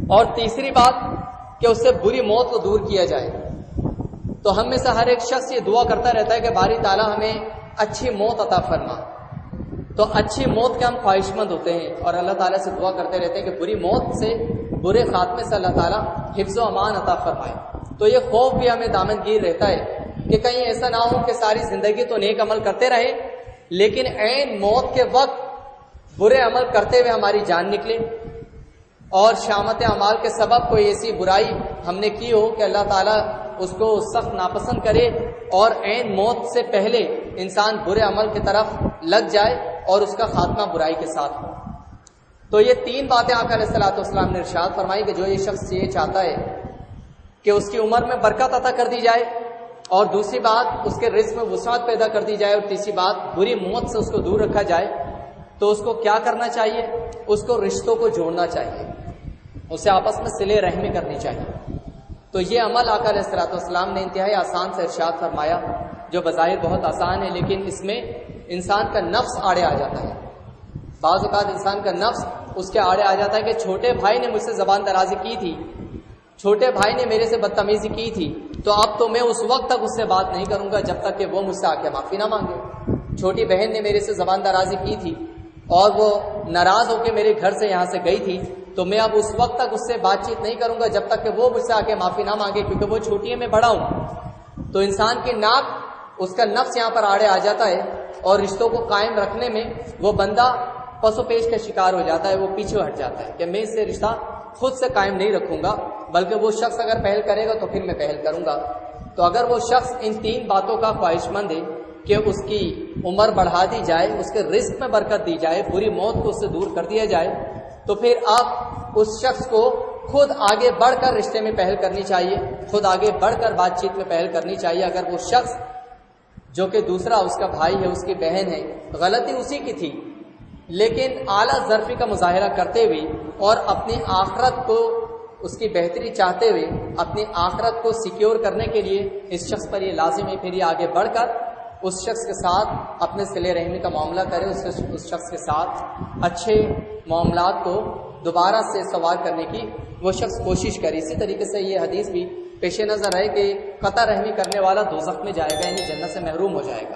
اور تیسری بات کہ اس سے بری موت کو دور کیا جائے۔ تو ہم میں سے ہر ایک شخص یہ دعا کرتا رہتا ہے کہ باری تعالیٰ ہمیں اچھی موت عطا فرما۔ تو اچھی موت کے ہم خواہش مند ہوتے ہیں اور اللہ تعالیٰ سے دعا کرتے رہتے ہیں کہ بری موت سے، برے خاتمے سے اللہ تعالیٰ حفظ و امان عطا فرمائے۔ تو یہ خوف بھی ہمیں دامنگیر رہتا ہے کہ کہیں ایسا نہ ہو کہ ساری زندگی تو نیک عمل کرتے رہے لیکن عین موت کے وقت برے عمل کرتے ہوئے ہماری جان نکلے اور شامت اعمال کے سبب کوئی ایسی برائی ہم نے کی ہو کہ اللہ تعالیٰ اس کو سخت ناپسند کرے اور عین موت سے پہلے انسان برے عمل کی طرف لگ جائے اور اس کا خاتمہ برائی کے ساتھ ہو۔ تو یہ تین باتیں آقا علیہ الصلوۃ والسلام نے ارشاد فرمائی کہ جو یہ شخص یہ چاہتا ہے کہ اس کی عمر میں برکت عطا کر دی جائے، اور دوسری بات اس کے رزق میں وسعت پیدا کر دی جائے، اور تیسری بات بری موت سے اس کو دور رکھا جائے، تو اس کو کیا کرنا چاہیے؟ اس کو رشتوں کو جوڑنا چاہیے، اسے آپس میں صلہ رحمی کرنی چاہیے۔ تو یہ عمل آقا علیہ الصلوۃ والسلام نے انتہائی آسان سے ارشاد فرمایا، جو بظاہر بہت آسان ہے لیکن اس میں انسان کا نفس آڑے آ جاتا ہے۔ بعض اوقات انسان کا نفس اس کے آڑے آ جاتا ہے کہ چھوٹے بھائی نے مجھ سے زبان درازی کی تھی، چھوٹے بھائی نے میرے سے بدتمیزی کی تھی، تو اب تو میں اس وقت تک اس سے بات نہیں کروں گا جب تک کہ وہ مجھ سے آ کے معافی نہ مانگے۔ چھوٹی بہن نے میرے سے زبان درازی کی تھی اور وہ ناراض ہو کے میرے گھر سے یہاں سے گئی تھی، تو میں اب اس وقت تک اس سے بات چیت نہیں کروں گا جب تک کہ وہ مجھ سے آ کے معافی نہ مانگے، کیونکہ وہ چھوٹی ہے، میں بڑا ہوں۔ تو انسان کی ناک، اس کا نفس یہاں پر آڑے آ جاتا ہے اور رشتوں کو قائم رکھنے میں وہ بندہ پس و پیش کا شکار ہو جاتا ہے، وہ پیچھے ہٹ جاتا ہے کہ میں اس سے رشتہ خود سے قائم نہیں رکھوں گا، بلکہ وہ شخص اگر پہل کرے گا تو پھر میں پہل کروں گا۔ تو اگر وہ شخص ان تین باتوں کا خواہش مند ہے کہ اس کی عمر بڑھا دی جائے، اس کے رزق میں برکت دی جائے، بری موت کو اس سے دور کر دیا جائے، تو پھر آپ اس شخص کو خود آگے بڑھ کر رشتے میں پہل کرنی چاہیے، خود آگے بڑھ کر بات چیت میں پہل کرنی چاہیے۔ اگر وہ شخص جو کہ دوسرا اس کا بھائی ہے، اس کی بہن ہے، غلطی اسی کی تھی، لیکن اعلیٰ ظرفی کا مظاہرہ کرتے ہوئے اور اپنی آخرت کو، اس کی بہتری چاہتے ہوئے اپنی آخرت کو سیکیور کرنے کے لیے اس شخص پر یہ لازم ہے پھر یہ آگے بڑھ کر اس شخص کے ساتھ اپنے صلہ رحمی کا معاملہ کرے، اس شخص کے ساتھ اچھے معاملات کو دوبارہ سے سوار کرنے کی وہ شخص کوشش کرے۔ اسی طریقے سے یہ حدیث بھی پیش نظر ہے کہ قطع رحمی کرنے والا دوزخ میں جائے گا، یعنی جنت سے محروم ہو جائے گا۔